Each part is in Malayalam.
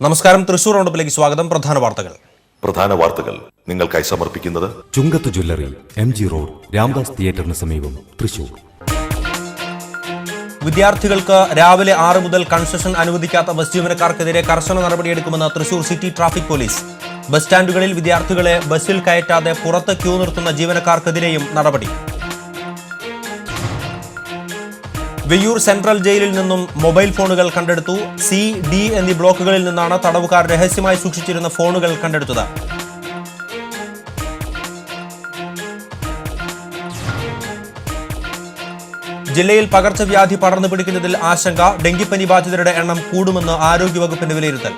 നമസ്കാരം. തൃശൂർ റൗണ്ടപ്പിലേക്ക് സ്വാഗതം. പ്രധാന വാർത്തകൾ നിങ്ങൾക്കായി സമർപ്പിക്കുന്നത് ചുങ്കത്ത് ജ്വല്ലറി, MG റോഡ്, രാംദാസ് തിയേറ്ററിന് സമീപം, തൃശൂർ. വിദ്യാർത്ഥികൾക്ക് രാവിലെ 6 മുതൽ കൺസെഷൻ അനുവദിക്കാത്ത ബസ് ജീവനക്കാർക്കെതിരെ കർശന നടപടിയെടുക്കുമെന്ന് Thrissur city traffic police. Bus സ്റ്റാൻഡുകളിൽ വിദ്യാർത്ഥികളെ ബസ്സിൽ കയറ്റാതെ പുറത്ത് ക്യൂ നിർത്തുന്ന ജീവനക്കാർക്കെതിരെയും നടപടി. വെയ്യൂർ സെൻട്രൽ ജയിലിൽ നിന്നും മൊബൈൽ ഫോണുകൾ കണ്ടെടുത്തു. C, D എന്നീ ബ്ലോക്കുകളിൽ നിന്നാണ് തടവുകാർ രഹസ്യമായി സൂക്ഷിച്ചിരുന്ന ഫോണുകൾ കണ്ടെടുത്തത്. ജില്ലയിൽ പകർച്ചവ്യാധി പടർന്നു പിടിക്കുന്നതിൽ ആശങ്ക. ഡെങ്കിപ്പനി ബാധിതരുടെ എണ്ണം കൂടുമെന്ന് ആരോഗ്യവകുപ്പിന്റെ വിലയിരുത്തൽ.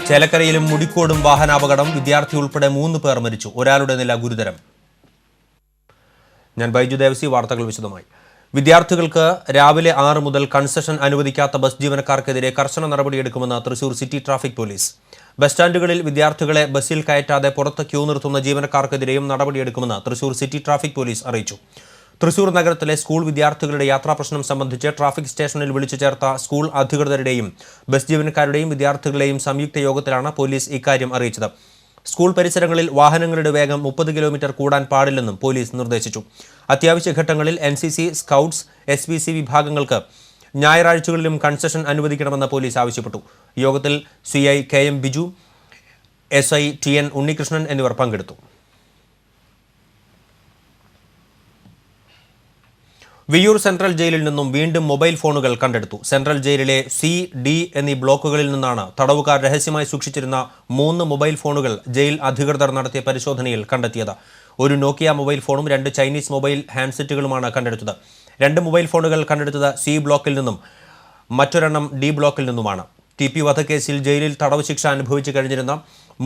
ചേലക്കരയിലും മുടിക്കോടും വാഹനാപകടം. വിദ്യാർത്ഥി ഉൾപ്പെടെ 3 പേർ മരിച്ചു. ഒരാളുടെ നില ഗുരുതരം. ഞാൻ ബൈജു ദേവസി. വാർത്തകൾ വിശദമായി. വിദ്യാർത്ഥികൾക്ക് രാവിലെ 6 മുതൽ കൺസെഷൻ അനുവദിക്കാത്ത ബസ് ജീവനക്കാർക്കെതിരെ കർശന നടപടിയെടുക്കുമെന്ന് Thrissur city traffic police. Bus സ്റ്റാൻഡുകളിൽ വിദ്യാർത്ഥികളെ ബസ്സിൽ കയറ്റാതെ പുറത്ത് ക്യൂ നിർത്തുന്ന ജീവനക്കാർക്കെതിരെയും നടപടിയെടുക്കുമെന്ന് തൃശൂർ സിറ്റി ട്രാഫിക് പോലീസ് അറിയിച്ചു. തൃശൂർ നഗരത്തിലെ സ്കൂൾ വിദ്യാർത്ഥികളുടെ യാത്രാ പ്രശ്നം സംബന്ധിച്ച് ട്രാഫിക് സ്റ്റേഷനിൽ വിളിച്ചു ചേർത്ത സ്കൂൾ അധികൃതരുടെയും ബസ് ജീവനക്കാരുടെയും വിദ്യാർത്ഥികളുടെയും സംയുക്ത യോഗത്തിലാണ് പോലീസ് ഇക്കാര്യം അറിയിച്ചത്. സ്കൂൾ പരിസരങ്ങളിൽ വാഹനങ്ങളുടെ വേഗം 30 കിലോമീറ്റർ കൂടാൻ പാടില്ലെന്നും പോലീസ് നിർദ്ദേശിച്ചു. അത്യാവശ്യ ഘട്ടങ്ങളിൽ NCC, സ്കൗട്ട്സ്, SPC വിഭാഗങ്ങൾക്ക് ഞായറാഴ്ചകളിലും കൺസെഷൻ അനുവദിക്കണമെന്ന് പോലീസ് ആവശ്യപ്പെട്ടു. യോഗത്തിൽ CI KM Biju, SI TN Unnikrishnan എന്നിവർ പങ്കെടുത്തു. വെയ്യൂർ സെൻട്രൽ ജയിലിൽ നിന്നും വീണ്ടും മൊബൈൽ ഫോണുകൾ കണ്ടെടുത്തു. സെൻട്രൽ ജയിലിലെ C, D എന്നീ ബ്ലോക്കുകളിൽ നിന്നാണ് തടവുകാർ രഹസ്യമായി സൂക്ഷിച്ചിരുന്ന 3 മൊബൈൽ ഫോണുകൾ ജയിൽ അധികൃതർ നടത്തിയ പരിശോധനയിൽ കണ്ടെത്തിയത്. ഒരു നോക്കിയ മൊബൈൽ ഫോണും 2 ചൈനീസ് മൊബൈൽ ഹാൻഡ്സെറ്റുകളുമാണ് കണ്ടെടുത്തത്. 2 മൊബൈൽ ഫോണുകൾ കണ്ടെടുത്തത് C ബ്ലോക്കിൽ നിന്നും മറ്റൊരെണ്ണം D ബ്ലോക്കിൽ നിന്നുമാണ്. TP വധക്കേസിൽ ജയിലിൽ തടവ് ശിക്ഷ അനുഭവിച്ചു കഴിഞ്ഞിരുന്ന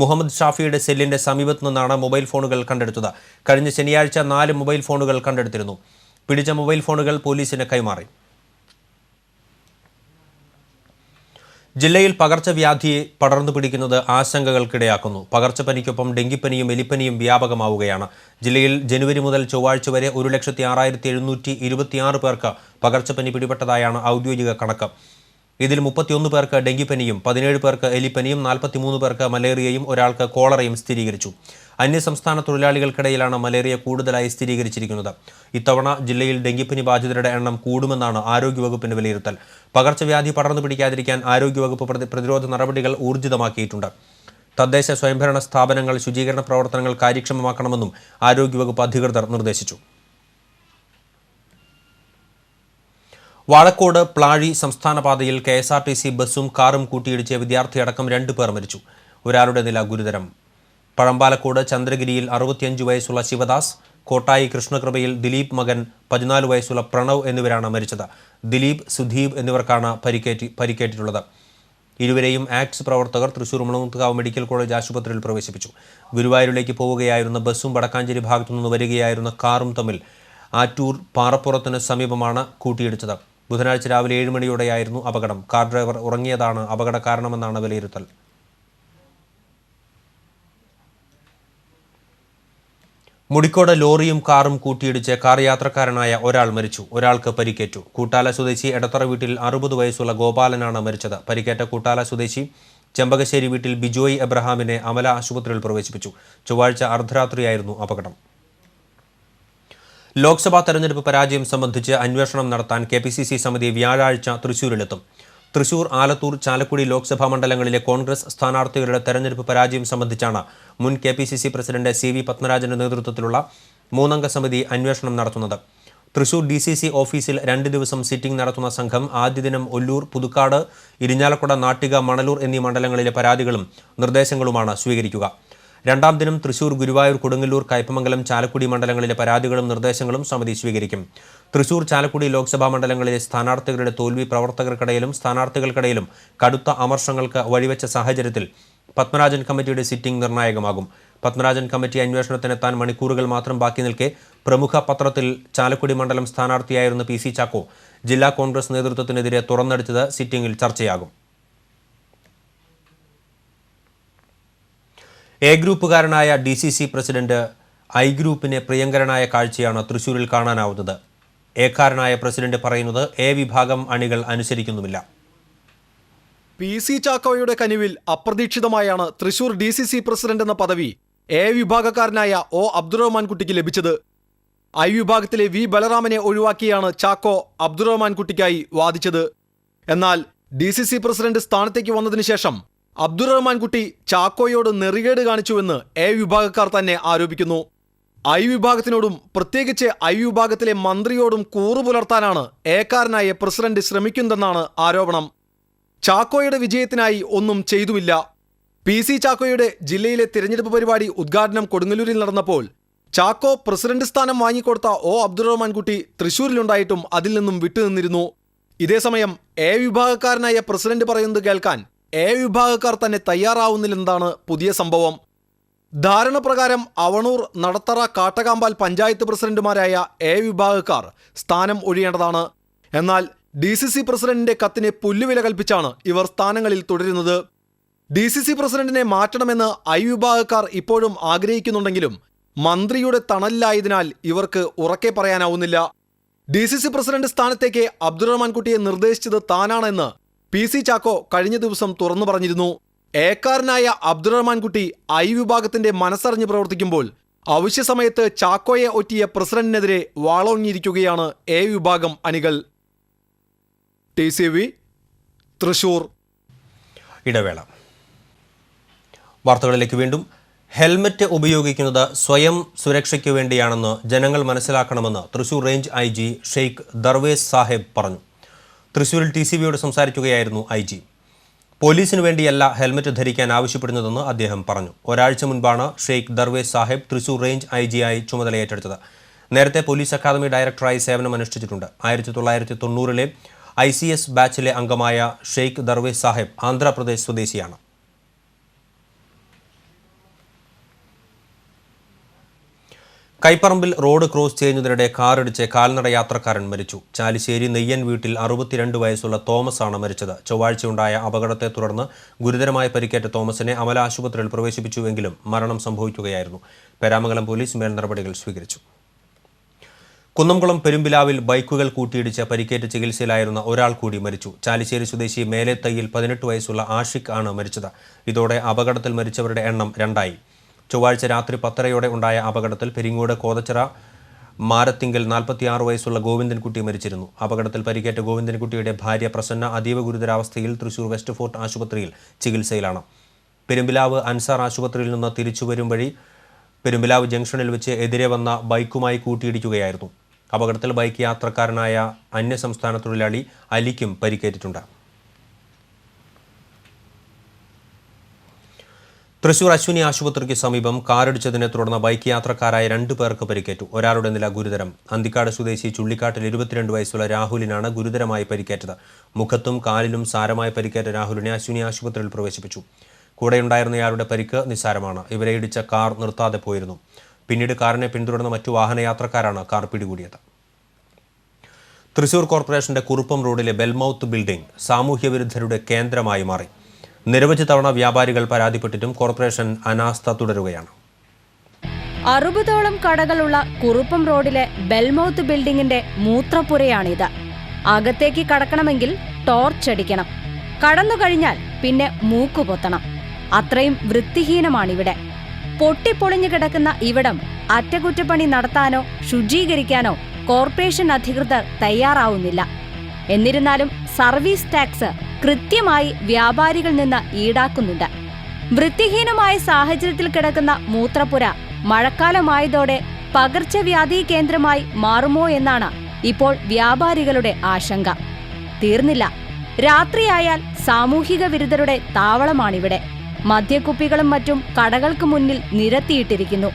മുഹമ്മദ് ഷാഫിയുടെ സെല്ലിന്റെ സമീപത്തു നിന്നാണ് മൊബൈൽ ഫോണുകൾ കണ്ടെടുത്തത്. കഴിഞ്ഞ ശനിയാഴ്ച 4 മൊബൈൽ ഫോണുകൾ കണ്ടെടുത്തിരുന്നു. പിടിച്ച മൊബൈൽ ഫോണുകൾ പോലീസിന് കൈമാറി. ജില്ലയിൽ പകർച്ചവ്യാധി പടർന്നു പിടിക്കുന്നത് ആശങ്കകൾക്കിടയാക്കുന്നു. പകർച്ചപ്പനിക്കൊപ്പം ഡെങ്കിപ്പനിയും എലിപ്പനിയും വ്യാപകമാവുകയാണ്. ജില്ലയിൽ ജനുവരി മുതൽ ചൊവ്വാഴ്ച വരെ 1,06,726 പേർക്ക് പകർച്ചപ്പനി പിടിപെട്ടതായാണ് ഔദ്യോഗിക കണക്ക്. ഇതിൽ 31 പേർക്ക് ഡെങ്കിപ്പനിയും 17 പേർക്ക് എലിപ്പനിയും 43 പേർക്ക് മലേറിയയും ഒരാൾക്ക് കോളറയും സ്ഥിരീകരിച്ചു. അന്യസംസ്ഥാന തൊഴിലാളികൾക്കിടയിലാണ് മലേറിയ കൂടുതലായി സ്ഥിരീകരിച്ചിരിക്കുന്നത്. ഇത്തവണ ജില്ലയിൽ ഡെങ്കിപ്പനി ബാധിതരുടെ എണ്ണം കൂടുമെന്നാണ് ആരോഗ്യവകുപ്പിന്റെ വിലയിരുത്തൽ. പകർച്ചവ്യാധി പടർന്നു പിടിക്കാതിരിക്കാൻ ആരോഗ്യവകുപ്പ് പ്രതിരോധ നടപടികൾ ഊർജിതമാക്കിയിട്ടുണ്ട്. തദ്ദേശ സ്വയംഭരണ സ്ഥാപനങ്ങൾ ശുചീകരണ പ്രവർത്തനങ്ങൾ കാര്യക്ഷമമാക്കണമെന്നും ആരോഗ്യവകുപ്പ് അധികൃതർ നിർദ്ദേശിച്ചു. വാഴക്കോട് പ്ലാഴി സംസ്ഥാന പാതയിൽ KSRTC ബസ്സും കാറും കൂട്ടിയിടിച്ച് വിദ്യാർത്ഥിയടക്കം 2 പേർ മരിച്ചു. ഒരാളുടെ നില ഗുരുതരം. പഴമ്പാലക്കോട് ചന്ദ്രഗിരിയിൽ 65 വയസ്സുള്ള ശിവദാസ്, കോട്ടായി കൃഷ്ണകൃപയിൽ ദിലീപ് മകൻ 14 വയസ്സുള്ള പ്രണവ് എന്നിവരാണ് മരിച്ചത്. ദിലീപ്, സുധീപ് എന്നിവർക്കാണ് പരിക്കേറ്റിട്ടുള്ളത്. ഇരുവരെയും ആക്ട്സ് പ്രവർത്തകർ തൃശൂർ മുളങ്ങുത്തുകാവ് മെഡിക്കൽ കോളേജ് ആശുപത്രിയിൽ പ്രവേശിപ്പിച്ചു. ഗുരുവായൂരിലേക്ക് പോവുകയായിരുന്ന ബസ്സും വടക്കാഞ്ചേരി ഭാഗത്തുനിന്ന് വരികയായിരുന്ന കാറും തമ്മിൽ ആറ്റൂർ പാറപ്പുറത്തിന് സമീപമാണ് കൂട്ടിയിടിച്ചത്. ബുധനാഴ്ച രാവിലെ 7 മണിയോടെയായിരുന്നു അപകടം. കാർ ഡ്രൈവർ ഉറങ്ങിയതാണ് അപകട കാരണമെന്നാണ് വിലയിരുത്തൽ. മുടിക്കോട് ലോറിയും കാറും കൂട്ടിയിടിച്ച് കാർ യാത്രക്കാരനായ ഒരാൾ മരിച്ചു. ഒരാൾക്ക് പരിക്കേറ്റു. കൂട്ടാല സ്വദേശി എടത്തറ വീട്ടിൽ 60 വയസ്സുള്ള ഗോപാലനാണ് മരിച്ചത്. പരിക്കേറ്റ കൂട്ടാല സ്വദേശി ചെമ്പകശ്ശേരി വീട്ടിൽ ബിജോയ് എബ്രഹാമിനെ അമല ആശുപത്രിയിൽ പ്രവേശിപ്പിച്ചു. ചൊവ്വാഴ്ച അർദ്ധരാത്രിയായിരുന്നു അപകടം. ലോക്സഭാ തെരഞ്ഞെടുപ്പ് പരാജയം സംബന്ധിച്ച് അന്വേഷണം നടത്താൻ KPCC സമിതി വ്യാഴാഴ്ച തൃശൂരിലെത്തും. തൃശൂർ, ആലത്തൂർ, ചാലക്കുടി ലോക്സഭാ മണ്ഡലങ്ങളിലെ കോൺഗ്രസ് സ്ഥാനാർത്ഥികളുടെ തെരഞ്ഞെടുപ്പ് പരാജയം സംബന്ധിച്ചാണ് മുൻ KPCC പ്രസിഡന്റ് CV പത്മരാജന്റെ നേതൃത്വത്തിലുള്ള 3-അംഗ സമിതി അന്വേഷണം നടത്തുന്നത്. തൃശൂർ DCC ഓഫീസിൽ 2 ദിവസം സിറ്റിംഗ് നടത്തുന്ന സംഘം ആദ്യ ദിനം ഒല്ലൂർ, പുതുക്കാട്, ഇരിഞ്ഞാലക്കുട, നാട്ടിക, മണലൂർ എന്നീ മണ്ഡലങ്ങളിലെ പരാതികളും നിർദ്ദേശങ്ങളുമാണ് സ്വീകരിക്കുക. 2-ാം ദിനം തൃശൂർ, ഗുരുവായൂർ, കൊടുങ്ങല്ലൂർ, കയ്പമംഗലം, ചാലക്കുടി മണ്ഡലങ്ങളിലെ പരാതികളും നിർദ്ദേശങ്ങളും സമിതി സ്വീകരിക്കും. തൃശൂർ, ചാലക്കുടി ലോക്സഭാ മണ്ഡലങ്ങളിലെ സ്ഥാനാർത്ഥികളുടെ തോൽവി പ്രവർത്തകർക്കിടയിലും സ്ഥാനാർത്ഥികൾക്കിടയിലും കടുത്ത അമർഷങ്ങൾക്ക് വഴിവെച്ച സാഹചര്യത്തിൽ പത്മരാജൻ കമ്മിറ്റിയുടെ സിറ്റിംഗ് നിർണായകമാകും. പത്മരാജൻ കമ്മിറ്റി അന്വേഷണത്തിനെത്താൻ മണിക്കൂറുകൾ മാത്രം ബാക്കി നിൽക്കെ പ്രമുഖ പത്രത്തിൽ ചാലക്കുടി മണ്ഡലം സ്ഥാനാർത്ഥിയായിരുന്ന PC ചാക്കോ ജില്ലാ കോൺഗ്രസ് നേതൃത്വത്തിനെതിരെ തുറന്നടിച്ചത് സിറ്റിംഗിൽ ചർച്ചയാകും. എ ഗ്രൂപ്പുകാരനായ DCC പ്രസിഡന്റ് ഐ ഗ്രൂപ്പിനെ പ്രിയങ്കരനായ കാഴ്ചയാണ് തൃശൂരിൽ കാണാനാവുന്നത്. എക്കാരനായ പ്രസിഡന്റ് പറയുന്നത് എ വിഭാഗം അണികൾ അനുസരിക്കുന്നുമില്ല. PC ചാക്കോയുടെ കനിവിൽ അപ്രതീക്ഷിതമായാണ് തൃശൂർ DCC പ്രസിഡന്റ് എന്ന പദവി എ വിഭാഗക്കാരനായ ഒ അബ്ദുറഹ്മാൻ കുട്ടിക്ക് ലഭിച്ചത്. ഐ വിഭാഗത്തിലെ വി ബലറാമനെ ഒഴിവാക്കിയാണ് ചാക്കോ അബ്ദുറഹ്മാൻ കുട്ടിക്കായി വാദിച്ചത്. എന്നാൽ DCC പ്രസിഡന്റ് സ്ഥാനത്തേക്ക് വന്നതിന് ശേഷം അബ്ദുറഹ്മാൻ കുട്ടി ചാക്കോയോട് നെറികേട് കാണിച്ചുവെന്ന് എ വിഭാഗക്കാർ തന്നെ ആരോപിക്കുന്നു. ഐ വിഭാഗത്തിനോടും പ്രത്യേകിച്ച് ഐ വിഭാഗത്തിലെ മന്ത്രിയോടും കൂറു പുലർത്താനാണ് എക്കാരനായ പ്രസിഡന്റ് ശ്രമിക്കുന്നതെന്നാണ് ആരോപണം. ചാക്കോയുടെ വിജയത്തിനായി ഒന്നും ചെയ്തുമില്ല. PC ചാക്കോയുടെ ജില്ലയിലെ തിരഞ്ഞെടുപ്പ് പരിപാടി ഉദ്ഘാടനം കൊടുങ്ങല്ലൂരിൽ നടന്നപ്പോൾ ചാക്കോ പ്രസിഡന്റ് സ്ഥാനം വാങ്ങിക്കൊടുത്ത ഒ അബ്ദുറഹ്മാൻ കുട്ടി തൃശൂരിലുണ്ടായിട്ടും അതിൽ നിന്നും വിട്ടുനിന്നിരുന്നു. ഇതേസമയം എ വിഭാഗക്കാരനായ പ്രസിഡന്റ് പറയുന്നത് കേൾക്കാൻ എ വിഭാഗക്കാർ തന്നെ തയ്യാറാവുന്നില്ലെന്നതാണ് പുതിയ സംഭവം. ധാരണ പ്രകാരം അവണൂർ, നടത്തറ, കാട്ടകാമ്പാൽ പഞ്ചായത്ത് പ്രസിഡന്റുമാരായ എ വിഭാഗക്കാർ സ്ഥാനം ഒഴിയേണ്ടതാണ്. എന്നാൽ DCC പ്രസിഡന്റിന്റെ കത്തിന് പുല്ലുവില കൽപ്പിച്ചാണ് ഇവർ സ്ഥാനങ്ങളിൽ തുടരുന്നത്. DCC പ്രസിഡന്റിനെ മാറ്റണമെന്ന് ഐ വിഭാഗക്കാർ ഇപ്പോഴും ആഗ്രഹിക്കുന്നുണ്ടെങ്കിലും മന്ത്രിയുടെ തണലിലായതിനാൽ ഇവർക്ക് ഉറക്കെ പറയാനാവുന്നില്ല. DCC പ്രസിഡന്റ് സ്ഥാനത്തേക്ക് അബ്ദുറഹ്മാൻ കുട്ടിയെ നിർദ്ദേശിച്ചത് താനാണെന്ന് PC ചാക്കോ കഴിഞ്ഞ ദിവസം തുറന്നു പറഞ്ഞിരുന്നു. എക്കാരനായ അബ്ദുറഹ്മാൻ കുട്ടി ഐ വിഭാഗത്തിന്റെ മനസ്സറിഞ്ഞ് പ്രവർത്തിക്കുമ്പോൾ അവശ്യ സമയത്ത് ചാക്കോയെ ഒറ്റിയ പ്രസിഡന്റിനെതിരെ വാളോങ്ങിയിരിക്കുകയാണ് എ വിഭാഗം അണികൾ. TCV തൃശൂർ. ഇടവേള. വാർത്തകളിലേക്ക് വീണ്ടും. ഹെൽമറ്റ് ഉപയോഗിക്കുന്നത് സ്വയം സുരക്ഷയ്ക്ക് വേണ്ടിയാണെന്ന് ജനങ്ങൾ മനസ്സിലാക്കണമെന്ന് തൃശൂർ റേഞ്ച് IG ഷെയ്ഖ് ദർവേസ് സാഹിബ് പറഞ്ഞു. തൃശൂരിൽ TCVയോട് സംസാരിക്കുകയായിരുന്നു IG. പോലീസിനു വേണ്ടിയല്ല ഹെൽമറ്റ് ധരിക്കാൻ ആവശ്യപ്പെടുന്നതെന്ന് അദ്ദേഹം പറഞ്ഞു. ഒരാഴ്ച മുൻപാണ് ഷെയ്ഖ് ദർവേസ് സാഹിബ് തൃശൂർ റേഞ്ച് IG ആയി ചുമതലയേറ്റെടുത്തത്. നേരത്തെ പോലീസ് അക്കാദമി ഡയറക്ടറായി സേവനമനുഷ്ഠിച്ചിട്ടുണ്ട്. 1990-ലെ ICS ബാച്ചിലെ അംഗമായ ഷെയ്ഖ് ദർവേസ് സാഹിബ് ആന്ധ്രാപ്രദേശ് സ്വദേശിയാണ്. കൈപ്പറമ്പിൽ റോഡ് ക്രോസ് ചെയ്യുന്നതിനിടെ കാറിടിച്ച് കാൽനട യാത്രക്കാരൻ മരിച്ചു. ചാലിശ്ശേരി നെയ്യൻ വീട്ടിൽ 62 വയസ്സുള്ള തോമസ് ആണ് മരിച്ചത്. ചൊവ്വാഴ്ചയുണ്ടായ അപകടത്തെ തുടർന്ന് ഗുരുതരമായി പരിക്കേറ്റ തോമസിനെ അമല ആശുപത്രിയിൽ പ്രവേശിപ്പിച്ചുവെങ്കിലും മരണം സംഭവിക്കുകയായിരുന്നു. പേരാമംഗലം പോലീസ് മേൽ നടപടികൾ സ്വീകരിച്ചു. കുന്നംകുളം പെരുമ്പിലാവിൽ ബൈക്കുകൾ കൂട്ടിയിടിച്ച് പരിക്കേറ്റ് ചികിത്സയിലായിരുന്ന ഒരാൾ കൂടി മരിച്ചു. ചാലിശ്ശേരി സ്വദേശി മേലെത്തയ്യിൽ 18 വയസ്സുള്ള ആഷിഖ് ആണ് മരിച്ചത്. ഇതോടെ അപകടത്തിൽ മരിച്ചവരുടെ എണ്ണം 2ആയി. ചൊവ്വാഴ്ച രാത്രി 10:30 ഉണ്ടായ അപകടത്തിൽ പെരിങ്ങോട് കോതച്ചിറ മാരത്തിങ്കൽ 46 വയസ്സുള്ള ഗോവിന്ദൻകുട്ടി മരിച്ചിരുന്നു. അപകടത്തിൽ പരിക്കേറ്റ ഗോവിന്ദൻകുട്ടിയുടെ ഭാര്യ പ്രസന്ന അതീവ ഗുരുതരാവസ്ഥയിൽ തൃശൂർ വെസ്റ്റ് ഫോർട്ട് ആശുപത്രിയിൽ ചികിത്സയിലാണ്. പെരുമ്പിലാവ് അൻസാർ ആശുപത്രിയിൽ നിന്ന് തിരിച്ചുവരും വഴി പെരുമ്പിലാവ് ജംഗ്ഷനിൽ വെച്ച് എതിരെ വന്ന ബൈക്കുമായി കൂട്ടിയിടിക്കുകയായിരുന്നു. അപകടത്തിൽ ബൈക്ക് യാത്രക്കാരനായ അന്യസംസ്ഥാന തൊഴിലാളി അലിക്കും പരിക്കേറ്റിട്ടുണ്ട്. തൃശൂർ അശ്വിനി ആശുപത്രിക്ക് സമീപം കാറിടിച്ചതിനെ തുടർന്ന് ബൈക്ക് യാത്രക്കാരായ 2 പേർക്ക് പരിക്കേറ്റു. ഒരാളുടെ നില ഗുരുതരം. അന്തിക്കാട് സ്വദേശി ചുള്ളിക്കാട്ടിൽ 22 വയസ്സുള്ള രാഹുലിനാണ് ഗുരുതരമായി പരിക്കേറ്റത്. മുഖത്തും കാലിലും സാരമായി പരിക്കേറ്റ രാഹുലിനെ അശ്വിനി ആശുപത്രിയിൽ പ്രവേശിപ്പിച്ചു. കൂടെയുണ്ടായിരുന്നയാളുടെ പരിക്ക് നിസ്സാരമാണ്. ഇവരെ ഇടിച്ച കാർ നിർത്താതെ പോയിരുന്നു. പിന്നീട് കാറിനെ പിന്തുടർന്ന മറ്റു വാഹനയാത്രക്കാരാണ് കാർ പിടികൂടിയത്. തൃശൂർ കോർപ്പറേഷന്റെ കുറുപ്പം റോഡിലെ ബെൽമൌത്ത് ബിൽഡിംഗ് സാമൂഹ്യവിരുദ്ധരുടെ കേന്ദ്രമായി മാറി. നിരവധി തവണ വ്യാപാരികൾ പരാതിപ്പെട്ടിട്ടും കോർപ്പറേഷൻ അനാസ്ഥ തുടരുകയാണ്. 60ഓളം കടകളുള്ള കുറുപ്പം റോഡിലെ ബെൽമൌത്ത് ബിൽഡിംഗിന്റെ മൂത്രപ്പുരയാണിത്. അകത്തേക്ക് കടക്കണമെങ്കിൽ ടോർച്ച് അടിക്കണം. കടന്നുകഴിഞ്ഞാൽ പിന്നെ മൂക്കുപൊത്തണം. അത്രയും വൃത്തിഹീനമാണിവിടെ. പൊട്ടിപ്പൊളിഞ്ഞു കിടക്കുന്ന ഇവിടം അറ്റകുറ്റപ്പണി നടത്താനോ ശുചീകരിക്കാനോ കോർപ്പറേഷൻ അധികൃതർ തയ്യാറാവുന്നില്ല. എന്നിരുന്നാലും സർവീസ് ടാക്സ് കൃത്യമായി വ്യാപാരികളിൽ നിന്ന് ഈടാക്കുന്നുണ്ട്. വൃത്തിഹീനമായ സാഹചര്യത്തിൽ കിടക്കുന്ന മൂത്രപ്പുര മഴക്കാലമായതോടെ പകർച്ചവ്യാധി കേന്ദ്രമായി മാറുമോ എന്നാണ് ഇപ്പോൾ വ്യാപാരികളുടെ ആശങ്ക. തീർന്നില്ല. രാത്രിയായാൽ സാമൂഹിക വിരുദ്ധരുടെ താവളമാണിവിടെ. മദ്യക്കുപ്പികളും മറ്റും കടകൾക്ക് മുന്നിൽ നിരത്തിയിട്ടിരിക്കുന്നു.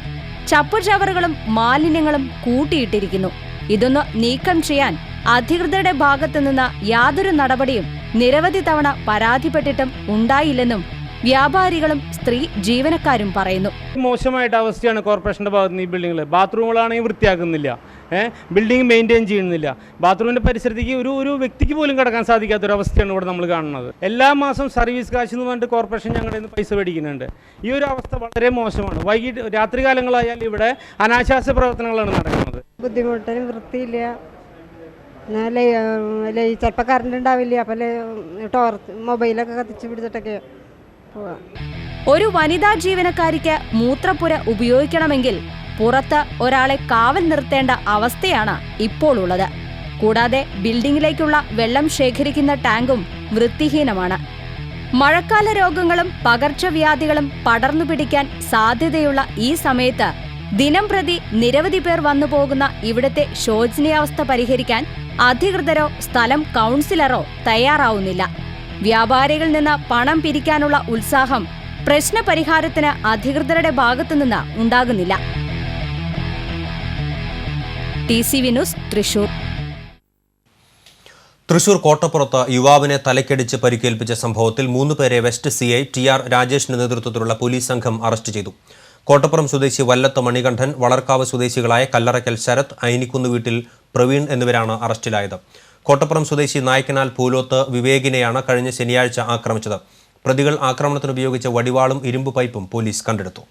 ചപ്പുചവറുകളും മാലിന്യങ്ങളും കൂട്ടിയിട്ടിരിക്കുന്നു. ഇതൊന്ന് നീക്കം ചെയ്യാൻ അധികൃതരുടെ ഭാഗത്തുനിന്ന് യാതൊരു നടപടിയും നിരവധി തവണ പരാതിപ്പെട്ടിട്ടും ഉണ്ടായില്ലെന്നും വ്യാപാരികളും സ്ത്രീ ജീവനക്കാരും പറയുന്നു. മോശമായിട്ട് അവസ്ഥയാണ് കോർപ്പറേഷന്റെ ഭാഗത്ത് ഈ ബിൽഡിങ്ങിൽ. ബാത്റൂമുകളാണെങ്കിൽ വൃത്തിയാക്കുന്നില്ല, ബിൽഡിംഗ് മെയിൻറ്റെയിൻ ചെയ്യുന്നില്ല. ബാത്റൂമിന്റെ പരിസരത്തേക്ക് ഒരു വ്യക്തിക്ക് പോലും കടക്കാൻ സാധിക്കാത്തൊരവസ്ഥയാണ് ഇവിടെ നമ്മൾ കാണുന്നത്. എല്ലാ മാസം സർവീസ് കാശ് എന്ന് പറഞ്ഞിട്ട് കോർപ്പറേഷൻ ഞങ്ങളുടെ നിന്ന് പൈസ മേടിക്കുന്നുണ്ട്. ഈ ഒരു അവസ്ഥ വളരെ മോശമാണ്. വൈകിട്ട് രാത്രികാലങ്ങളായാൽ ഇവിടെ അനാശാസ്യ പ്രവർത്തനങ്ങളാണ് നടക്കുന്നത്. ബുദ്ധിമുട്ടിന് വൃത്തിയില്ല, ചിലപ്പോൾ കറണ്ട് ഉണ്ടാവില്ല, അപ്പം ടോർച്ച് മൊബൈലൊക്കെ കത്തിച്ച് പിടിച്ചിട്ടൊക്കെ പോവാം. ഒരു വനിതാ ജീവനക്കാരിക്ക് മൂത്രപ്പുര ഉപയോഗിക്കണമെങ്കിൽ പുറത്ത് ഒരാളെ കാവൽ നിർത്തേണ്ട അവസ്ഥയാണ് ഇപ്പോൾ ഉള്ളത്. കൂടാതെ ബിൽഡിംഗിലേക്കുള്ള വെള്ളം ശേഖരിക്കുന്ന ടാങ്കും വൃത്തിഹീനമാണ്. മഴക്കാല രോഗങ്ങളും പകർച്ചവ്യാധികളും പടർന്നു പിടിക്കാൻ സാധ്യതയുള്ള ഈ സമയത്ത് ദിനം പ്രതി നിരവധി പേർ വന്നുപോകുന്ന ഇവിടുത്തെ ശോചനീയാവസ്ഥ പരിഹരിക്കാൻ അധികൃതരോ സ്ഥലം കൗൺസിലറോ തയ്യാറാവുന്നില്ല. വ്യാപാരികളിൽ നിന്ന് പണം പിരിക്കാനുള്ള ഉത്സാഹം പ്രശ്നപരിഹാരത്തിന് അധികൃതരുടെ ഭാഗത്തുനിന്ന് ഉണ്ടാകുന്നില്ല. TCV news, Thrissur. തൃശൂർ കോട്ടപ്പുറത്ത് യുവാവിനെ തലക്കടിച്ച് പരിക്കേൽപ്പിച്ച സംഭവത്തിൽ 3 പേരെ വെസ്റ്റ് CI TR രാജേഷിന്റെ നേതൃത്വത്തിലുള്ള പോലീസ് സംഘം അറസ്റ്റ് ചെയ്തു. കോട്ടപ്പുറം സ്വദേശി വല്ലത്ത് മണികണ്ഠൻ, വളർക്കാവ് സ്വദേശികളായ കല്ലറയ്ക്കൽ ശരത്, ഐനിക്കുന്ന് വീട്ടിൽ പ്രവീൺ എന്നിവരാണ് അറസ്റ്റിലായത്. കോട്ടപ്പുറം സ്വദേശി നായ്ക്കനാൽ പൂലോത്ത് വിവേകിനെയാണ് കഴിഞ്ഞ ശനിയാഴ്ച ആക്രമിച്ചത്. പ്രതികൾ ആക്രമണത്തിന് ഉപയോഗിച്ച വടിവാളും ഇരുമ്പ് പൈപ്പും പോലീസ് കണ്ടെടുത്തു.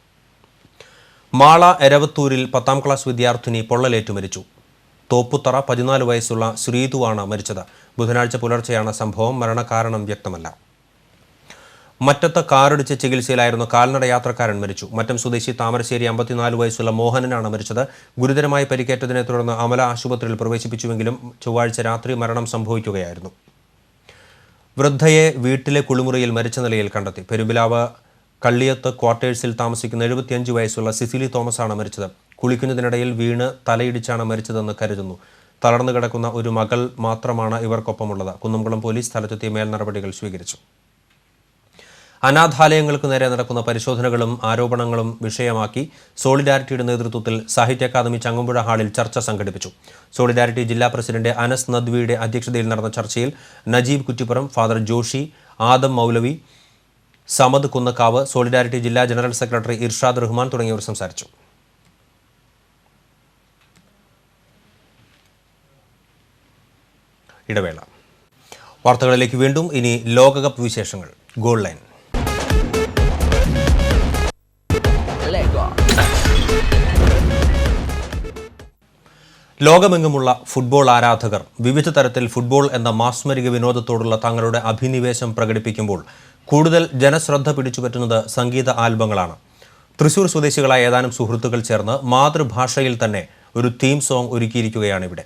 മാള എരവത്തൂരിൽ 10ാം ക്ലാസ് വിദ്യാർത്ഥിനി പൊള്ളലേറ്റു മരിച്ചു. തോപ്പുത്തറ 14 വയസ്സുള്ള ശ്രീതുവാണ് മരിച്ചത്. ബുധനാഴ്ച പുലർച്ചെയാണ് സംഭവം. മരണകാരണം വ്യക്തമല്ല. മറ്റത്ത് കാറിടിച്ച് ചികിത്സയിലായിരുന്ന കാൽനട യാത്രക്കാരൻ മരിച്ചു. മറ്റം സ്വദേശി താമരശ്ശേരി 54 വയസ്സുള്ള മോഹനനാണ് മരിച്ചത്. ഗുരുതരമായി പരിക്കേറ്റതിനെ തുടർന്ന് അമല ആശുപത്രിയിൽ പ്രവേശിപ്പിച്ചുവെങ്കിലും ചൊവ്വാഴ്ച രാത്രി മരണം സംഭവിക്കുകയായിരുന്നു. വൃദ്ധയെ വീട്ടിലെ കുളിമുറിയിൽ മരിച്ച നിലയിൽ കണ്ടെത്തി. പെരുമ്പിലാവ് കള്ളിയത്ത് ക്വാർട്ടേഴ്സിൽ താമസിക്കുന്ന 75 വയസ്സുള്ള സിസിലി തോമസാണ് മരിച്ചത്. കുളിക്കുന്നതിനിടയിൽ വീണ് തലയിടിച്ചാണ് മരിച്ചതെന്ന് കരുതുന്നു. തളർന്നു കിടക്കുന്ന ഒരു മകൾ മാത്രമാണ് ഇവർക്കൊപ്പമുള്ളത്. കുന്നംകുളം പോലീസ് സ്ഥലത്തെത്തിയ മേൽ നടപടികൾ സ്വീകരിച്ചു. അനാഥാലയങ്ങൾക്ക് നേരെ നടക്കുന്ന പരിശോധനകളും ആരോപണങ്ങളും വിഷയമാക്കി സോളിഡാരിറ്റിയുടെ നേതൃത്വത്തിൽ സാഹിത്യ അക്കാദമി ചങ്ങമ്പുഴ ഹാളിൽ ചർച്ച സംഘടിപ്പിച്ചു. സോളിഡാരിറ്റി ജില്ലാ പ്രസിഡന്റ് അനസ് നദ്വിയുടെ അധ്യക്ഷതയിൽ നടന്ന ചർച്ചയിൽ നജീബ് കുറ്റിപ്പുറം, ഫാദർ ജോഷി, ആദം മൗലവി, സമദ് കുന്നക്കാവ്, സോളിഡാരിറ്റി ജില്ലാ ജനറൽ സെക്രട്ടറി ഇർഷാദ് റഹ്മാൻ തുടങ്ങിയവർ സംസാരിച്ചു. ഇടവേള. വാർത്തകളിലേക്ക് വീണ്ടും. ഇനി ലോകകപ്പ് വിശേഷങ്ങൾ. Goal line. ലോകമെങ്ങുമുള്ള ഫുട്ബോൾ ആരാധകർ വിവിധ തരത്തിൽ ഫുട്ബോൾ എന്ന മാസ്മരിക വിനോദത്തോടുള്ള തങ്ങളുടെ അഭിനിവേശം പ്രകടിപ്പിക്കുമ്പോൾ കൂടുതൽ ജനശ്രദ്ധ പിടിച്ചുപറ്റുന്നത് സംഗീത ആൽബങ്ങളാണ്. തൃശൂർ സ്വദേശികളായ ഏതാനും സുഹൃത്തുക്കൾ ചേർന്ന് മാതൃഭാഷയിൽ തന്നെ ഒരു തീം സോങ് ഒരുക്കിയിരിക്കുകയാണിവിടെ.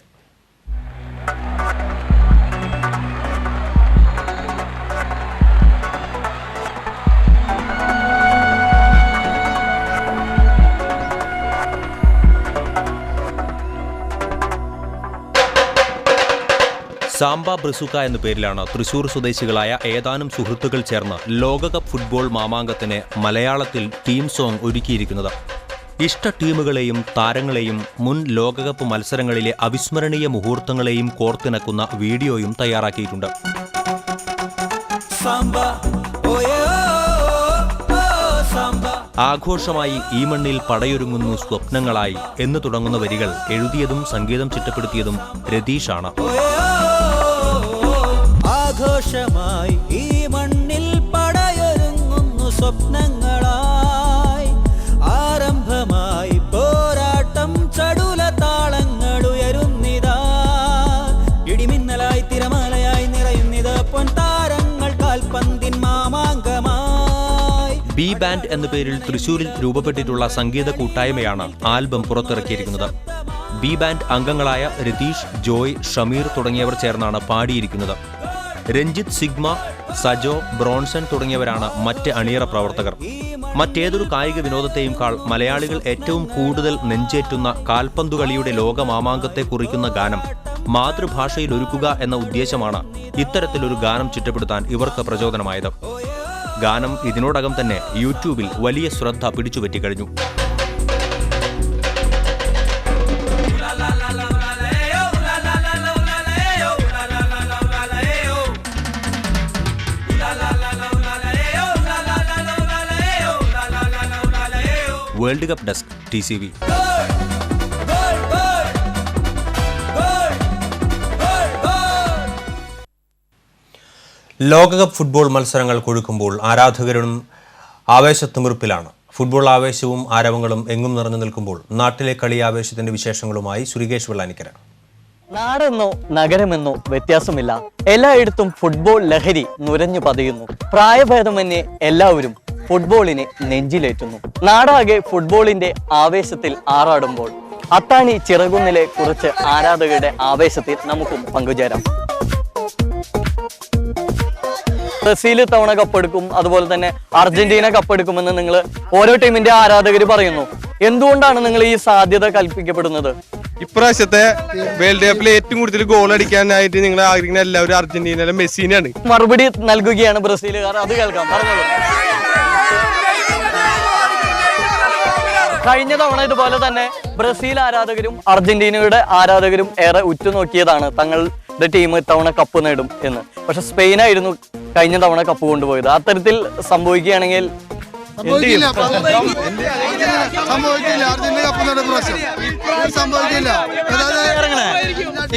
സാംബ ബ്രസൂക്ക എന്ന പേരിലാണ് തൃശൂർ സ്വദേശികളായ ഏതാനും സുഹൃത്തുക്കൾ ചേർന്ന് ലോകകപ്പ് ഫുട്ബോൾ മാമാങ്കത്തിന് മലയാളത്തിൽ ടീം സോങ് ഒരുക്കിയിരിക്കുന്നത്. ഇഷ്ട ടീമുകളെയും താരങ്ങളെയും മുൻ ലോകകപ്പ് മത്സരങ്ങളിലെ അവിസ്മരണീയ മുഹൂർത്തങ്ങളെയും കോർത്തിണക്കുന്ന വീഡിയോയും തയ്യാറാക്കിയിട്ടുണ്ട്. ആഘോഷമായി ഈ മണ്ണിൽ പടയൊരുങ്ങുന്നു സ്വപ്നങ്ങളായി എന്ന് തുടങ്ങുന്ന വരികൾ എഴുതിയതും സംഗീതം ചിട്ടപ്പെടുത്തിയതും രതീഷാണ്. ആഘോഷമായി ഈ മണ്ണിൽ പടയൊരുങ്ങുന്നു സ്വപ്നങ്ങളായി, ആരംഭമായി പോരാട്ടം ചടുല താളങ്ങളുയരുന്നിതാ, ഇടിമിന്നലായി തിരമാലയായി നിറയുന്നിത് പൊൻതാരങ്ങൾ കാൽപന്തിൻ മാമാങ്കമായി. ബി ബാൻഡ് എന്ന പേരിൽ തൃശൂരിൽ രൂപപ്പെട്ടിട്ടുള്ള സംഗീത കൂട്ടായ്മയാണ് ആൽബം പുറത്തിറക്കിയിരിക്കുന്നത്. ബി ബാൻഡ് അംഗങ്ങളായ രതീഷ്, ജോയ്, ഷമീർ തുടങ്ങിയവർ ചേർന്നാണ് പാടിയിരിക്കുന്നത്. രഞ്ജിത്ത്, സിഗ്മ, സജോ, ബ്രോൺസൺ തുടങ്ങിയവരാണ് മറ്റ് അണിയറ പ്രവർത്തകർ. മറ്റേതൊരു കായിക വിനോദത്തെയുംക്കാൾ മലയാളികൾ ഏറ്റവും കൂടുതൽ നെഞ്ചേറ്റുന്ന കാൽപന്തുകളിയുടെ ലോകമാമാങ്കത്തെ കുറിക്കുന്ന ഗാനം മാതൃഭാഷയിൽ ഒരുക്കുക എന്ന ഉദ്ദേശമാണ് ഇത്തരത്തിലൊരു ഗാനം ചിട്ടപ്പെടുത്താൻ ഇവർക്ക് പ്രചോദനമായത്. ഗാനം ഇതിനോടകം തന്നെ യൂട്യൂബിൽ വലിയ ശ്രദ്ധ പിടിച്ചുപറ്റിക്കഴിഞ്ഞു. World cup desk, TCV. ലോകകപ്പ് ഫുട്ബോൾ മത്സരങ്ങൾ കൊഴുക്കുമ്പോൾ ആരാധകരും ആവേശത്തിമിർപ്പിലാണ്. ഫുട്ബോൾ ആവേശവും ആരവങ്ങളും എങ്ങും നിറഞ്ഞു നിൽക്കുമ്പോൾ നാട്ടിലെ കളി ആവേശത്തിന്റെ വിശേഷങ്ങളുമായി സുരികേഷ് വെള്ളാനിക്കര. നാടെന്നോ നഗരമെന്നോ വ്യത്യാസമില്ല, എല്ലായിടത്തും ഫുട്ബോൾ ലഹരി നുരഞ്ഞു പതിയുന്നു. പ്രായഭേദമന്യേ എല്ലാവരും ഫുട്ബോളിനെ നെഞ്ചിലേറ്റുന്നു. നാടാകെ ഫുട്ബോളിന്റെ ആവേശത്തിൽ ആറാടുമ്പോൾ അത്താണി ചിറകുന്നിലെ കുറച്ച് ആരാധകരുടെ ആവേശത്തിൽ നമുക്കും പങ്കുചേരാം. ബ്രസീൽ തവണ കപ്പെടുക്കും, അതുപോലെ തന്നെ അർജന്റീന കപ്പെടുക്കുമെന്ന് നിങ്ങൾ ഓരോ ടീമിന്റെ ആരാധകർ പറയുന്നു. എന്തുകൊണ്ടാണ് നിങ്ങൾ ഈ സാധ്യത കൽപ്പിക്കപ്പെടുന്നത്? ഇപ്രാവശ്യത്തെ വേൾഡ് കപ്പിൽ ഏറ്റവും കൂടുതൽ ഗോൾ അടിക്കാനായിട്ട് നിങ്ങൾ ആഗ്രഹിക്കുന്ന എല്ലാവരും അർജന്റീനയിലെ മെസ്സിനെയാണ്. മറുപടി നൽകുകയാണ് ബ്രസീലുകാർ, അത് കേൾക്കാം, പറഞ്ഞോളൂ. കഴിഞ്ഞ തവണ ഇതുപോലെ തന്നെ ബ്രസീൽ ആരാധകരും അർജന്റീനയുടെ ആരാധകരും ഏറെ ഉറ്റുനോക്കിയതാണ് തങ്ങളുടെ ടീം ഇത്തവണ കപ്പ് നേടും എന്ന്. പക്ഷെ സ്പെയിനായിരുന്നു കഴിഞ്ഞ തവണ കപ്പ് കൊണ്ടുപോയത്. അത്തരത്തിൽ സംഭവിക്കുകയാണെങ്കിൽ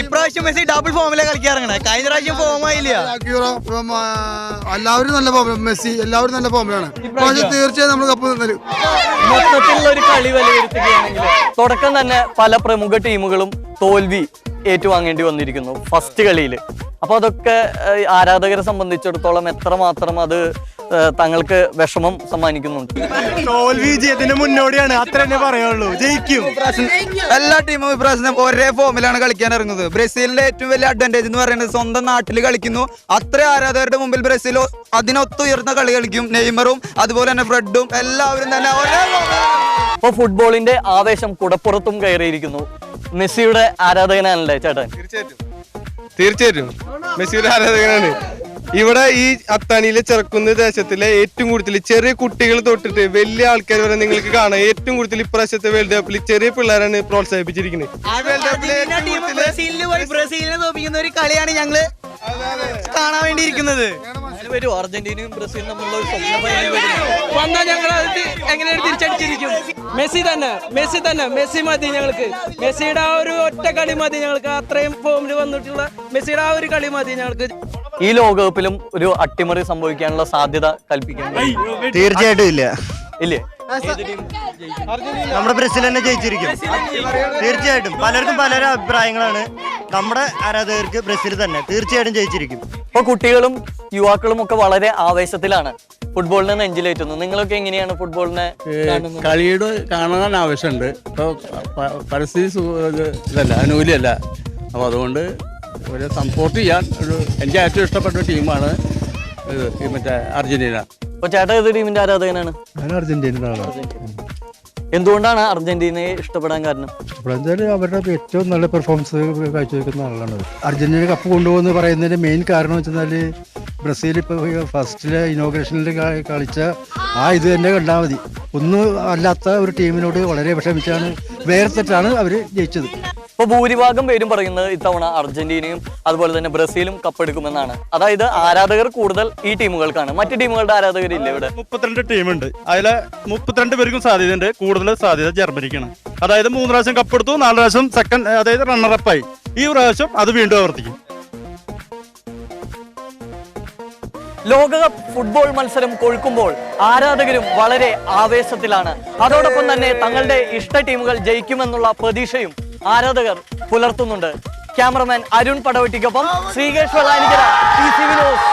ഇപ്രാവശ്യം മെസ്സി ഡബിൾ ഫോമിലെ കളിക്കാറങ്ങണേ, കഴിഞ്ഞ പ്രാവശ്യം ഫോമായില്ല. എല്ലാവരും നല്ല ഫോമിലാണ്, മെസ്സി എല്ലാവരും നല്ല ഫോമിലാണ്. തീർച്ചയായും നമ്മൾ കപ്പ് തരും. മൊത്തത്തിലുള്ള ഒരു കളി വിലയിരുത്തുകയാണെങ്കിൽ തുടക്കം തന്നെ പല പ്രമുഖ ടീമുകളും തോൽവി ഏറ്റുവാങ്ങേണ്ടി വന്നിരിക്കുന്നു ഫസ്റ്റ് കളിയിൽ. അപ്പൊ അതൊക്കെ ആരാധകരെ സംബന്ധിച്ചിടത്തോളം എത്രമാത്രം അത് തങ്ങൾക്ക് വിഷമം സമ്മാനിക്കുന്നുണ്ട്. തോൽവി വിജയത്തിന് മുന്നോടിയാണ്, അത്ര തന്നെ പറയുള്ളൂ. ജയിക്കും. എല്ലാ ടീമും ഇപ്രാവശ്യം ഒരേ ഫോമിലാണ് കളിക്കാൻ ഇറങ്ങുന്നത്. ബ്രസീലിന്റെ ഏറ്റവും വലിയ അഡ്വാൻറ്റേജ് എന്ന് പറയുന്നത് സ്വന്തം നാട്ടിൽ കളിക്കുന്നു. അത്ര ആരാധകരുടെ മുമ്പിൽ ബ്രസീൽ അതിനൊത്തുയർന്ന കളി കളിക്കും. നെയ്മറും അതുപോലെ തന്നെ ഫ്രെഡും എല്ലാവരും തന്നെ ഒരേ. ഇപ്പൊ ഫുട്ബോളിന്റെ ആവേശം കുടപ്പുറത്തും കയറിയിരിക്കുന്നു. മെസ്സിയുടെ ആരാധകനാണല്ലേ ചേട്ടൻ? തീർച്ചയായിട്ടും മെസ്സിയുടെ ആരാധകനാണ്. ഇവിടെ ഈ അത്താണിയിലെ ചെറുക്കുന്ന ദേശത്തിലെ ഏറ്റവും കൂടുതൽ ചെറിയ കുട്ടികൾ തൊട്ടിട്ട് വലിയ ആൾക്കാർ വരെ നിങ്ങൾക്ക് കാണാം. ഏറ്റവും കൂടുതൽ ഇപ്രാവശ്യത്തെ വേൾഡ് കപ്പിൽ ചെറിയ പിള്ളേരാണ് പ്രോത്സാഹിപ്പിച്ചിരിക്കുന്നത്. ബ്രസീലിനെ തോപ്പിക്കുന്ന ഒരു കളിയാണ് ഞങ്ങള് കാണാൻ വേണ്ടിയിരിക്കുന്നത്. അർജന്റീനയും ബ്രസീലും തമ്മിലുള്ള വന്നാൽ ഞങ്ങൾ എങ്ങനെയാണ് തിരിച്ചടിച്ചിരിക്കും. മെസ്സി തന്നെ മെസ്സി മതി ഞങ്ങൾക്ക്. മെസ്സിയുടെ ആ ഒരു ഒറ്റ കളി മതി ഞങ്ങൾക്ക്. അത്രയും ഫോമിൽ വന്നിട്ടുള്ള മെസ്സിയുടെ ആ ഒരു കളി മതി ഞങ്ങൾക്ക്. ഈ ലോകകപ്പിലും ഒരു അട്ടിമറി സംഭവിക്കാനുള്ള സാധ്യത കൽപ്പിക്കാൻ തീർച്ചയായിട്ടും ഇല്ല. ഇല്ലേ? നമ്മുടെ ബ്രസീൽ തന്നെ ജയിച്ചിരിക്കും തീർച്ചയായിട്ടും. പലർക്കും പല അഭിപ്രായങ്ങളാണ്. നമ്മുടെ ആരാധകർക്ക് ബ്രസീൽ തന്നെ തീർച്ചയായിട്ടും ജയിച്ചിരിക്കും. ഇപ്പൊ കുട്ടികളും യുവാക്കളും ഒക്കെ വളരെ ആവേശത്തിലാണ് ഫുട്ബോളിനെ നെഞ്ചിലേറ്റുന്നു. നിങ്ങളൊക്കെ എങ്ങനെയാണ് ഫുട്ബോളിനെ കാണുന്നത്? കളിയുടെ കാണാൻ ആവശ്യമുണ്ട്. ഇപ്പോൾ പരിസ്ഥിതി ഇതല്ല, അനുകൂലമല്ല. അപ്പോൾ അതുകൊണ്ട് ഒരു സപ്പോർട്ട് ചെയ്യാൻ എനിക്ക് ഏറ്റവും ഇഷ്ടപ്പെട്ട ടീമാണ് മറ്റേ അർജന്റീന. ഇപ്പൊ ചേട്ടാ ഏത് ടീമിന്റെ ആരാധകനാണ്? ഞാൻ അർജന്റീനയാണ്. എന്തുകൊണ്ടാണ് അർജന്റീനയെ ഇഷ്ടപ്പെടാൻ കാരണം? അവരുടെ ഏറ്റവും നല്ല പെർഫോമൻസ് കാഴ്ചവെക്കുന്ന ആളാണ്. അർജന്റീന കപ്പ് കൊണ്ടുപോകുന്ന പറയുന്നതിന്റെ മെയിൻ കാരണം വെച്ചാൽ ബ്രസീൽ ഇപ്പോൾ ഫസ്റ്റിലെ ഇനോഗ്രേഷനിൽ കളിച്ച ആ ഇത് തന്നെ കണ്ടാൽ മതി. ഒന്നും അല്ലാത്ത ഒരു ടീമിനോട് വളരെ വിഷമിച്ചാണ്, വേർത്തിട്ടാണ് അവർ ജയിച്ചത്. ഇപ്പൊ ഭൂരിഭാഗം പേരും പറയുന്നത് ഇത്തവണ അർജന്റീനയും അതുപോലെ തന്നെ ബ്രസീലും കപ്പെടുക്കുമെന്നാണ്. അതായത് ആരാധകർ കൂടുതൽ ഈ ടീമുകൾക്കാണ്, മറ്റു ടീമുകളുടെ ആരാധകരില്ല. ഇവിടെ 32 ടീമുണ്ട്, അതിലെ 32 പേർക്കും സാധ്യതയുണ്ട്. കൂടുതൽ സാധ്യത ജർമ്മനിക്കാണ്. അതായത് 3 പ്രാവശ്യം കപ്പെടുത്തു, 4 പ്രാവശ്യം സെക്കൻഡ്, അതായത് റണ്ണറപ്പായി. ഈ പ്രാവശ്യം അത് വീണ്ടും ആവർത്തിക്കും. ലോകകപ്പ് ഫുട്ബോൾ മത്സരം കൊഴുക്കുമ്പോൾ ആരാധകരും വളരെ ആവേശത്തിലാണ്. അതോടൊപ്പം തന്നെ തങ്ങളുടെ ഇഷ്ട ടീമുകൾ ജയിക്കുമെന്നുള്ള പ്രതീക്ഷയും ആരാധകർ പുലർത്തുന്നുണ്ട്. ക്യാമറമാൻ അരുൺ പടവട്ടിക്കൊപ്പം ശ്രീകേഷ് വെള്ളാനിക്കര, TCV ന്യൂസ്.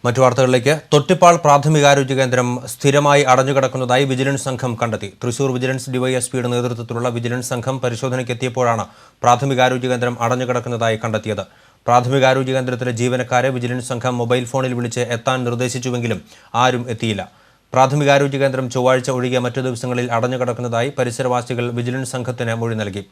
മറ്റു വാർത്തകളിലേക്ക്. തൊട്ടിപ്പാൾ പ്രാഥമികാരോഗ്യ കേന്ദ്രം സ്ഥിരമായി അടഞ്ഞുകിടക്കുന്നതായി വിജിലൻസ് സംഘം കണ്ടെത്തി. തൃശൂർ വിജിലൻസ് ഡിവൈഎസ്പിയുടെ നേതൃത്വത്തിലുള്ള വിജിലൻസ് സംഘം പരിശോധനയ്ക്കെത്തിയപ്പോഴാണ് പ്രാഥമികാരോഗ്യ കേന്ദ്രം അടഞ്ഞുകിടക്കുന്നതായി കണ്ടെത്തിയത്. പ്രാഥമികാരോഗ്യ കേന്ദ്രത്തിലെ ജീവനക്കാരെ വിജിലൻസ് സംഘം മൊബൈൽ ഫോണിൽ വിളിച്ച് എത്താൻ നിർദ്ദേശിച്ചുവെങ്കിലും ആരും എത്തിയില്ല. പ്രാഥമികാരോഗ്യ കേന്ദ്രം ചൊവ്വാഴ്ച ഒഴികെ മറ്റു ദിവസങ്ങളിൽ അടഞ്ഞുകിടക്കുന്നതായി പരിസരവാസികൾ വിജിലൻസ് സംഘത്തിന് മൊഴി നൽകി.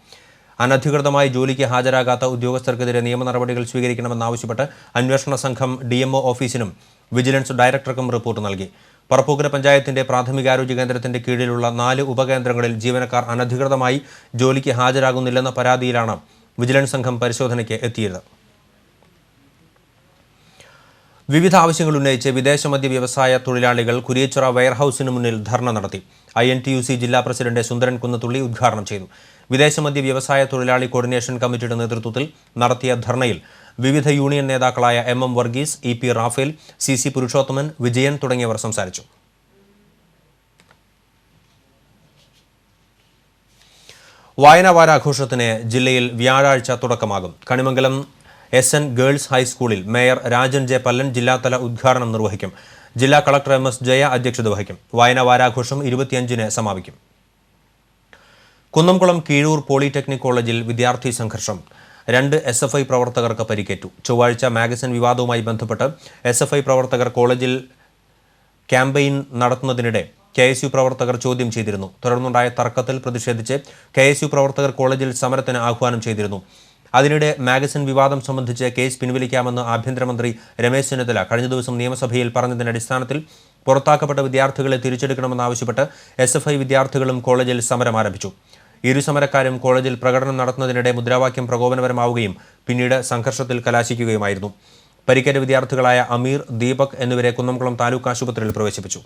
അനധികൃതമായി ജോലിക്ക് ഹാജരാകാത്ത ഉദ്യോഗസ്ഥർക്കെതിരെ നിയമ നടപടികൾ സ്വീകരിക്കണമെന്നാവശ്യപ്പെട്ട് അന്വേഷണ സംഘം DMO ഓഫീസിനും വിജിലൻസ് ഡയറക്ടർക്കും റിപ്പോർട്ട് നൽകി. പറപ്പൂക്കര പഞ്ചായത്തിന്റെ പ്രാഥമികാരോഗ്യ കേന്ദ്രത്തിന്റെ കീഴിലുള്ള 4 ഉപകേന്ദ്രങ്ങളിൽ ജീവനക്കാർ അനധികൃതമായി ജോലിക്ക് ഹാജരാകുന്നില്ലെന്ന പരാതിയിലാണ് വിജിലൻസ് സംഘം പരിശോധനയ്ക്ക് എത്തിയത്. വിവിധ ആവശ്യങ്ങൾ ഉന്നയിച്ച് വിദേശ മദ്യ വ്യവസായ തൊഴിലാളികൾ കുരിയച്ചിറ വെയർഹൌസിന് മുന്നിൽ ധർണ നടത്തി. INTUC ജില്ലാ പ്രസിഡന്റ് സുന്ദരൻ കുന്നത്തുള്ളി ഉദ്ഘാടനം ചെയ്തു. വിദേശ മദ്യ വ്യവസായ തൊഴിലാളി കോർഡിനേഷൻ കമ്മിറ്റിയുടെ നേതൃത്വത്തിൽ നടത്തിയ ധർണയിൽ വിവിധ യൂണിയൻ നേതാക്കളായ MM Varghese, EP Raphael, CC Purushothaman, Vijayan തുടങ്ങിയവർ സംസാരിച്ചു. വായനാ വാരാഘോഷത്തിന് ജില്ലയിൽ വ്യാഴാഴ്ച തുടക്കമാകും. കണിമംഗലം SN ഗേൾസ് ഹൈസ്കൂളിൽ മേയർ രാജൻ ജെ പല്ലൻ ജില്ലാതല ഉദ്ഘാടനം നിർവഹിക്കും. ജില്ലാ കളക്ടർ MS ജയ അധ്യക്ഷത വഹിക്കും. വായനാ വാരാഘോഷം 25-ന് സമാപിക്കും. കുന്നംകുളം കീഴൂർ പോളിടെക്നിക് കോളേജിൽ വിദ്യാർത്ഥി സംഘർഷം. 2 SFI പ്രവർത്തകർക്ക് പരിക്കേറ്റു. ചൊവ്വാഴ്ച മാഗസിൻ വിവാദവുമായി ബന്ധപ്പെട്ട് SFI പ്രവർത്തകർ കോളേജിൽ ക്യാമ്പയിൻ നടത്തുന്നതിനിടെ KSU പ്രവർത്തകർ ചോദ്യം ചെയ്തിരുന്നു. തുടർന്നുണ്ടായ തർക്കത്തിൽ പ്രതിഷേധിച്ച് KSU പ്രവർത്തകർ കോളേജിൽ സമരത്തിന് ആഹ്വാനം ചെയ്തിരുന്നു. അതിനിടെ മാഗസിൻ വിവാദം സംബന്ധിച്ച് കേസ് പിൻവലിക്കാമെന്ന് ആഭ്യന്തരമന്ത്രി രമേശ് ചെന്നിത്തല കഴിഞ്ഞ ദിവസം നിയമസഭയിൽ പറഞ്ഞതിന്റെ അടിസ്ഥാനത്തിൽ പുറത്താക്കപ്പെട്ട വിദ്യാർത്ഥികളെ തിരിച്ചെടുക്കണമെന്നാവശ്യപ്പെട്ട് SFI വിദ്യാർത്ഥികളും കോളേജിൽ സമരം ആരംഭിച്ചു. ഇരു സമരക്കാരും കോളേജിൽ പ്രകടനം നടത്തുന്നതിനിടെ മുദ്രാവാക്യം പ്രകോപനപരമാവുകയും പിന്നീട് സംഘർഷത്തിൽ കലാശിക്കുകയുമായിരുന്നു. പരിക്കേറ്റ വിദ്യാർത്ഥികളായ അമീർ, ദീപക് എന്നിവരെ കുന്നംകുളം താലൂക്ക് ആശുപത്രിയിൽ പ്രവേശിപ്പിച്ചു.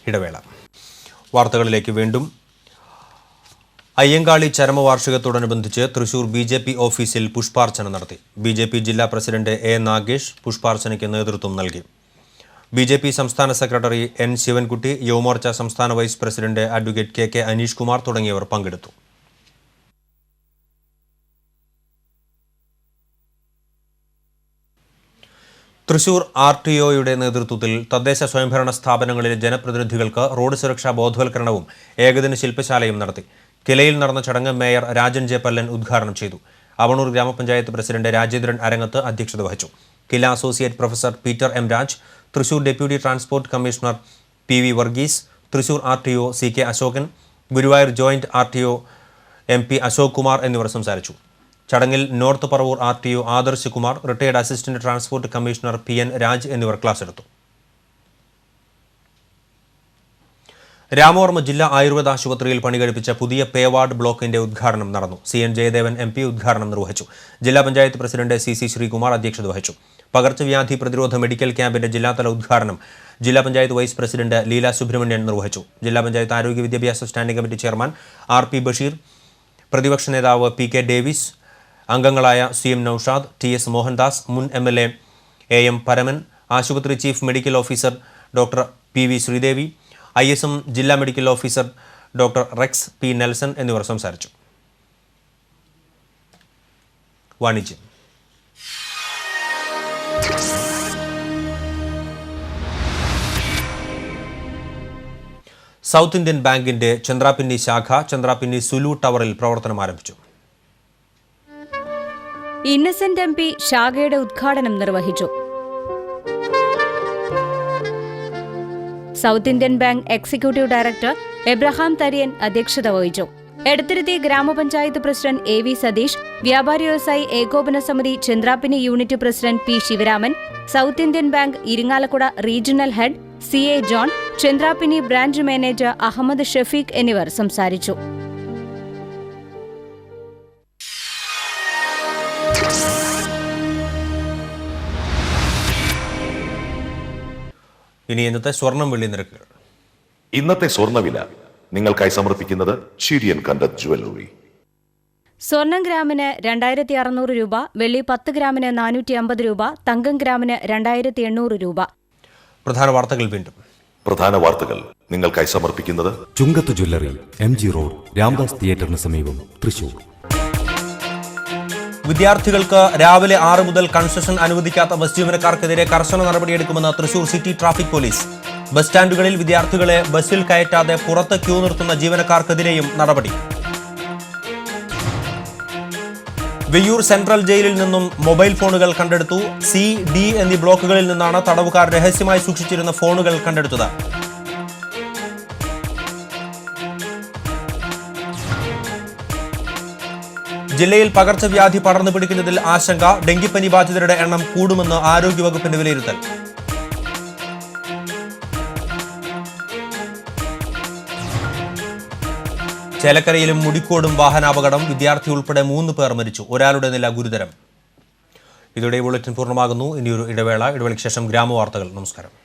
ഇടവേള. വാർത്തകളിലേക്ക് വീണ്ടും. അയ്യങ്കാളി ചരമവാർഷികത്തോടനുബന്ധിച്ച് തൃശൂർ BJP ഓഫീസിൽ പുഷ്പാർച്ചന നടത്തി. BJP ജില്ലാ പ്രസിഡന്റ് A നാഗേഷ് പുഷ്പാർച്ചനയ്ക്ക് നേതൃത്വം നൽകി. BJP സംസ്ഥാന സെക്രട്ടറി N ശിവൻകുട്ടി, യുവമോർച്ച സംസ്ഥാന vice president advocate KK Aneesh Kumar തുടങ്ങിയവർ പങ്കെടുത്തു. തൃശൂർ RTOയുടെ നേതൃത്വത്തിൽ തദ്ദേശ സ്വയംഭരണ സ്ഥാപനങ്ങളിലെ ജനപ്രതിനിധികൾക്ക് റോഡ് സുരക്ഷാ ബോധവൽക്കരണവും ഏകദിന ശില്പശാലയും നടത്തി. കിലയിൽ നടന്ന ചടങ്ങ് മേയർ രാജൻ ജെ പല്ലൻ ഉദ്ഘാടനം ചെയ്തു. അവണൂർ ഗ്രാമപഞ്ചായത്ത് പ്രസിഡന്റ് രാജേന്ദ്രൻ അരങ്ങത്ത് അധ്യക്ഷത വഹിച്ചു. Kila associate professor Peter M Raj, Thrissur deputy transport commissioner PV Varghese, Thrissur RTO CK Ashokan, Guruvayur joint RTO MP Ashok Kumar എന്നിവർ സംസാരിച്ചു. ചടങ്ങിൽ north Paravur RTO Adarsh Kumar, retired assistant transport commissioner PN Raj എന്നിവർ ക്ലാസ് എടുത്തു. രാമവർമ്മ ജില്ലാ ആയുർവേദ ആശുപത്രിയിൽ പണികഴിപ്പിച്ച പുതിയ പേവാർഡ് ബ്ലോക്കിന്റെ ഉദ്ഘാടനം നടന്നു. CN ജയദേവൻ MP ഉദ്ഘാടനം നിർവഹിച്ചു. ജില്ലാ പഞ്ചായത്ത് പ്രസിഡന്റ് CC ശ്രീകുമാർ അധ്യക്ഷത വഹിച്ചു. പകർച്ചവ്യാധി പ്രതിരോധ മെഡിക്കൽ ക്യാമ്പിന്റെ ജില്ലാതല ഉദ്ഘാടനം ജില്ലാ പഞ്ചായത്ത് വൈസ് പ്രസിഡന്റ് ലീല സുബ്രഹ്മണ്യൻ നിർവഹിച്ചു. ജില്ലാ പഞ്ചായത്ത് ആരോഗ്യ വിദ്യാഭ്യാസ standing committee chairman RP Basheer, പ്രതിപക്ഷ നേതാവ് PK ഡേവിസ്, അംഗങ്ങളായ CM നൌഷാദ്, TS മോഹൻദാസ്, മുൻ MLA AM പരമൻ, ആശുപത്രി chief medical officer doctor PV Sreedevi, ISM ജില്ലാ medical officer doctor Rex P Nelson എന്നിവർ സംസാരിച്ചു. വാണിജ്യം. സൗത്ത് ഇന്ത്യൻ ബാങ്കിന്റെ ചന്ദ്രാപിന്നി ശാഖ ചന്ദ്രാപിന്നി സുലു ടവറിൽ പ്രവർത്തനം ആരംഭിച്ചു. ഇന്നസെന്റ് MP ശാഖയുടെ ഉദ്ഘാടനം നിർവഹിച്ചു. South Indian Bank executive director Abraham Tharian അധ്യക്ഷത വഹിച്ചു. എടത്തിരുത്തി ഗ്രാമപഞ്ചായത്ത് പ്രസിഡന്റ് AV സതീഷ്, വ്യാപാരി വ്യവസായി ഏകോപന സമിതി Chandrapinni unit president P Sivaraman, South Indian Bank Irinjalakuda regional head CA John, Chandrapinni branch manager Ahammed Shafeeq എന്നിവർ സംസാരിച്ചു. ഇനി ഇന്നത്തെ സ്വർണം വെള്ളി നിരക്കുകൾ. ഇന്നത്തെ സ്വർണ്ണവില നിങ്ങൾക്കായി സമർപ്പിക്കുന്നത് ഷീരിയൻ കണ്ടത് ജുവലറി. സ്വർണം ഗ്രാമിന് 2600 രൂപ, വെള്ളി 10 ഗ്രാമിന് 450 രൂപ, തങ്കം ഗ്രാമിന് 2800 രൂപ. പ്രധാന വാർത്തകൾ വീണ്ടും. പ്രധാന വാർത്തകൾ നിങ്ങൾക്കായി സമർപ്പിക്കുന്നത് ചുങ്കത്ത് ജ്വല്ലറി, MG റോഡ്, രാംദാസ് തിയേറ്ററിന് സമീപം, തൃശൂർ. വിദ്യാർത്ഥികൾക്ക് രാവിലെ 6 മുതൽ കൺസെഷൻ അനുവദിക്കാത്ത ബസ് ജീവനക്കാർക്കെതിരെ കർശന നടപടിയെടുക്കുമെന്ന് Thrissur city traffic police. Bus സ്റ്റാൻഡുകളിൽ വിദ്യാർത്ഥികളെ ബസ്സിൽ കയറ്റാതെ പുറത്ത് ക്യൂ നിർത്തുന്ന ജീവനക്കാർക്കെതിരെയും നടപടി. വെയ്യൂർ സെൻട്രൽ ജയിലിൽ നിന്നും മൊബൈൽ ഫോണുകൾ കണ്ടെടുത്തു. C, D എന്നീ ബ്ലോക്കുകളിൽ നിന്നാണ് തടവുകാർ രഹസ്യമായി സൂക്ഷിച്ചിരുന്ന ഫോണുകൾ കണ്ടെടുത്തത്. ജില്ലയിൽ പകർച്ചവ്യാധി പടർന്നു പിടിക്കുന്നതിൽ ആശങ്ക. ഡെങ്കിപ്പനി ബാധിതരുടെ എണ്ണം കൂടുമെന്ന് ആരോഗ്യവകുപ്പിന്റെ വിലയിരുത്തൽ. ചേലക്കരയിലും മുടിക്കോടും വാഹനാപകടം. വിദ്യാർത്ഥി ഉൾപ്പെടെ 3 പേർ മരിച്ചു. ഒരാളുടെ നില ഗുരുതരം. ഇതോടെ ബുള്ളറ്റിൻ പൂർണ്ണമാകുന്നു. ഇനിയൊരു ഇടവേളയ്ക്ക് ശേഷം ഗ്രാമവാർത്തകൾ. നമസ്കാരം.